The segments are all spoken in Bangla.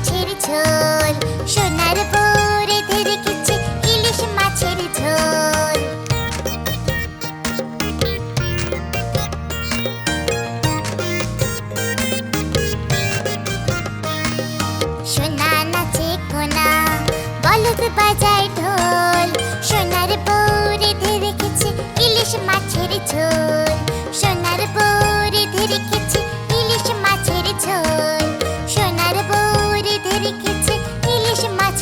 মাছের ঝোল, সোনার বউ রেঁধে রেখেছে ইলিশ মাছের ঝোল। সোনা নাচে কোনা, বলদ বাজায় ঢোল, সোনার বউ রেঁধে রেখেছে ইলিশ মাছের ঝোল, সোনার বউ রেঁধে রেখেছে ইলিশ মাছের ঝোল, সোনার বউ রেঁধে রেখেছে ইলিশ মাছ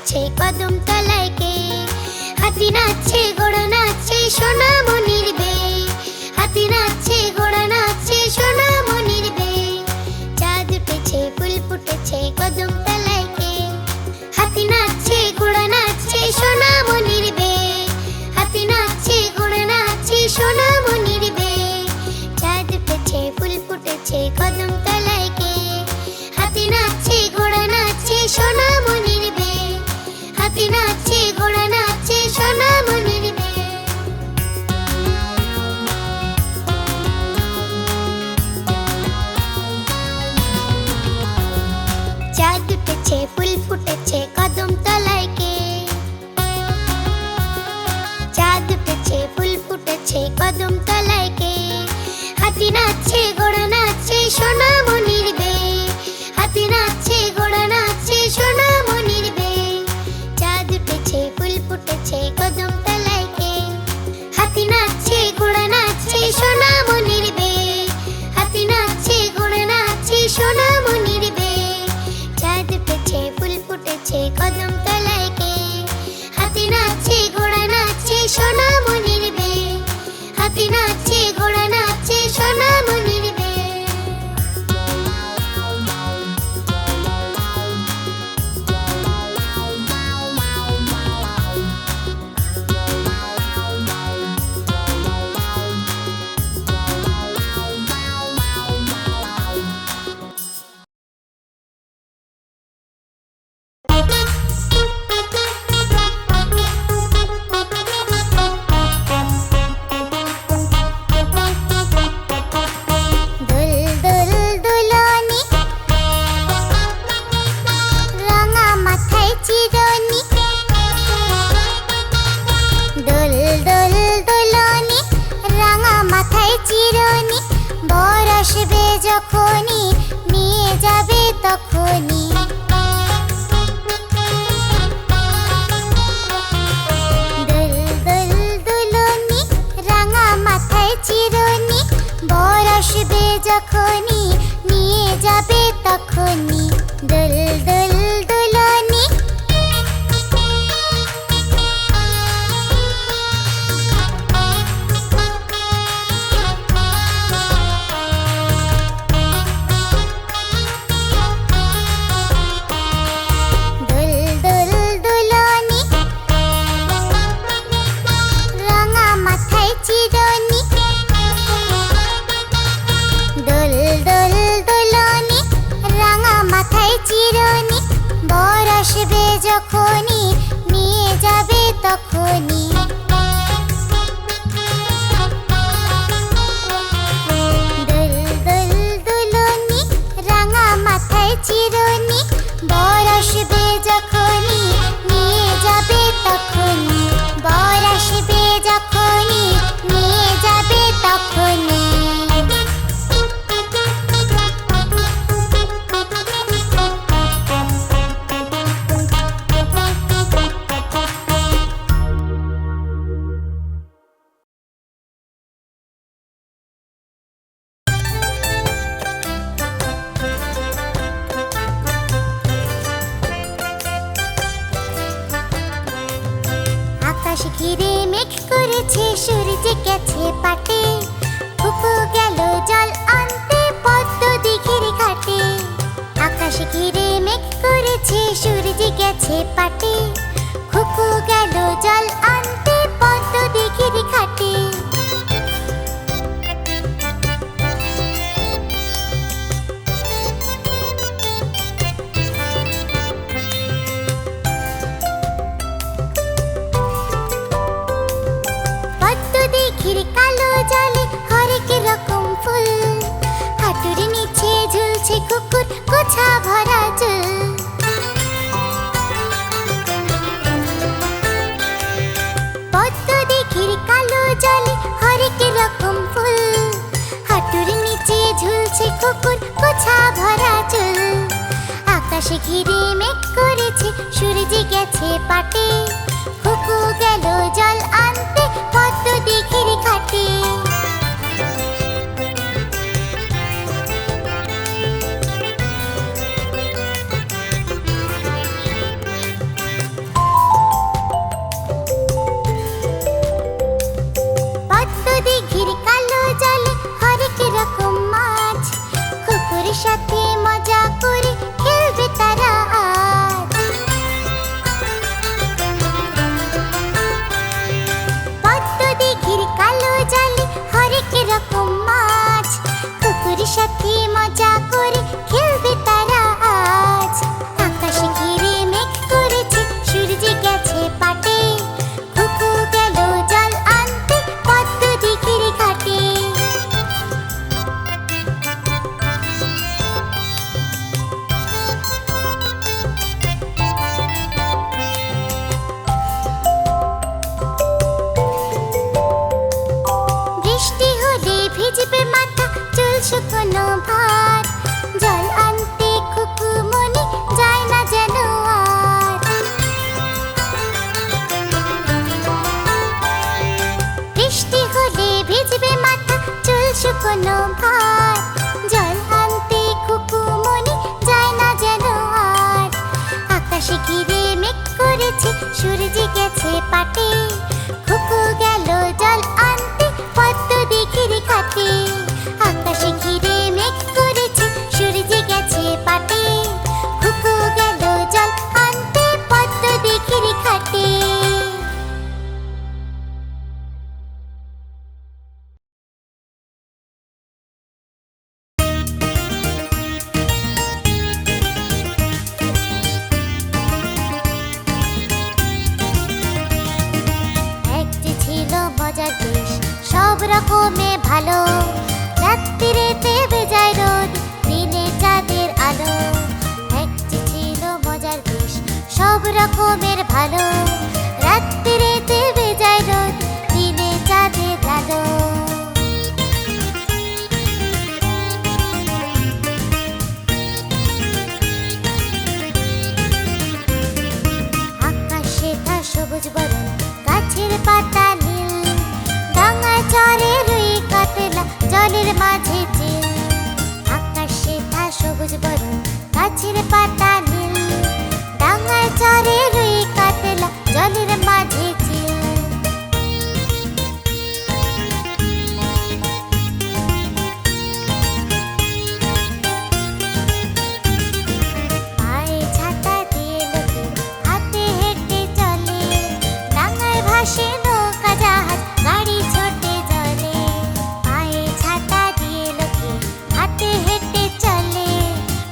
উঠেছে কদম তলায় কে? হাতি নাচছে ঘোড়া নাচছে সোনামণির বে, হাতি নাচছে ঘোড়া নাচছে সোনামণির বে। চাঁদ উঠেছে ফুল ফুটেছে কদম তলায় কে? হাতি নাচছে ঘোড়া নাচছে সোনামণির বে, হাতি নাচছে ঘোড়া নাচছে সোনামণির বে। চাঁদ উঠেছে ফুল ফুটেছে কদম তলায় কে? হাতি নাচছে ঘোড়া নাচছে সোনামণির বে, হাতি নাচছে ঘোড়া নাচছে সোনামণির বে। চাঁদ উঠেছে ফুল ফুটেছে কদম তলায় কে? চাঁদ উঠেছে ফুল ফুটেছে কদম তলায় কে? হাতি নাচছে ঘোড়া নাচছে সোনামণির বে, হাতি নাচছে ঘোড়া নাচছে সোনামণির বে। চাঁদ উঠেছে ফুল ফুটেছে কদম তলায় কে? হাতি নাচছে ঘোড়া নাচছে সোনামণির বে, হাতি নাচছে ঘোড়া নাচছে সোনামণির বে। চাঁদ উঠেছে ফুল ফুটেছে কদম তলায় কে? হাতি নাচছে ঘোড়া নাচছে সোনামণির বে, হাতি নাচছে ঘোড়া নাচছে সোনামণির বে। যখনই নিয়ে যাবে তখনই দোল দোল দুলনি রাঙা মাথায় চিরনি, বর আসবে যখনই নিয়ে যাবে তখনই। দোল দোল দুলনি যখনই নিয়ে যাবে তখনই। দোল দোল দুলনি রাঙা মাথায় চিরনি, বর আসবে যখনই নিয়ে যাবে তখনই, বর আসবে যখনই নিয়ে যাবে তখনই। আকাশ ঘিরে মেঘ করেছে সূর্য গেছে পাটে, খুকু গেল জল আনতে পদ্ম দিঘির ঘাটে। আকাশ ঘিরে মেঘ করেছে সূর্য গেছে পাটে, খুকু গেল জল আনতে পদ্ম দিঘির ঘাটে। দিঘির কালো জলে হরেক রকম ফুল, হাঁটুর নিচে ঝুলছে কুকুর গোছা ভরা চুল। পদ্ম দিঘির কালো জলে হরেক রকম ফুল, হাঁটুর নিচে ঝুলছে কুকুর গোছা ভরা চুল। আকাশ ঘিরে মেঘ করেছে সূর্য গেছে পাটে, কুকু গেল জল আনতে পদ্ম দিঘির ঘাটে। সূর্য গেছে পাটে, খুকু গেল জল আনতে পদ্ম দিঘির ঘাটে। আকাশে ঘিরে মেঘ করেছে, সূর্য গেছে পাটে, খুকু গেল জল আনতে পদ্ম দিঘির ঘাটে। একটি ছিল মজার দেশ, সব রকমে ভালো। রাত্রিরেতে বেজায় রোদ, দিনে চাঁদের আলো। একটি ছিল মজার দেশ, সব রকমের ভালো। রাত্রিরেতে বেজায় রোদ, দিনে চাঁদের আলো। আকাশে তা সবুজ বরণ, গাছের পাতা নীল। ডাঙায় চড়ে রুই কাতলা, জলের মাঝে চিল। আকাশে তা সবুজ বরণ, গাছের পাতা নীল। ডাঙায় চড়ে রুই কাতলা, জলের মাঝে চিল। পায়ে ছাতা দিয়ে লোকে হাতে হেঁটে চলে। ডাঙায় ভাসে নৌকা জাহাজ, গাড়ি ছোটে জলে। পায়ে ছাতা দিয়ে লোকে হাতে হেঁটে চলে।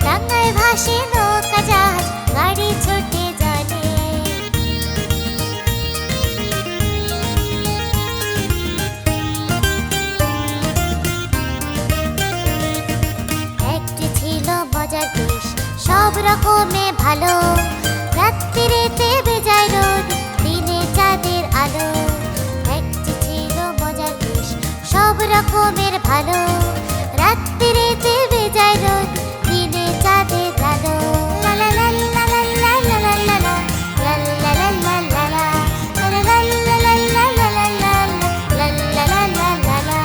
ডাঙায় ভাসে নৌকা জাহাজ, গাড়ি ছোটে জলে। একটি ছিল মজার দেশ, সব রকমে ভালো। রাত্রিরেতে বেজায় রোদ, দিনে চাঁদের আলো। একটি ছিল মজার দেশ, সব রকমের ভালো। রাত্রিরেতে বেজায় রোদ, দিনে চাঁদের আলো। লা লা লা লা লা লা লা লা লা লা। লা লা লা লা লা লা। লা লা লা লা লা লা লা লা লা। লা লা লা লা লা লা।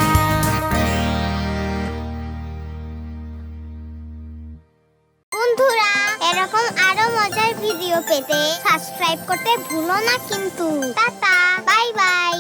বন্ধুরা, এরকম আরো মজার ভিডিও পেতে সাবস্ক্রাইব করতে ভুলো না কিন্তু। Tata, bye bye.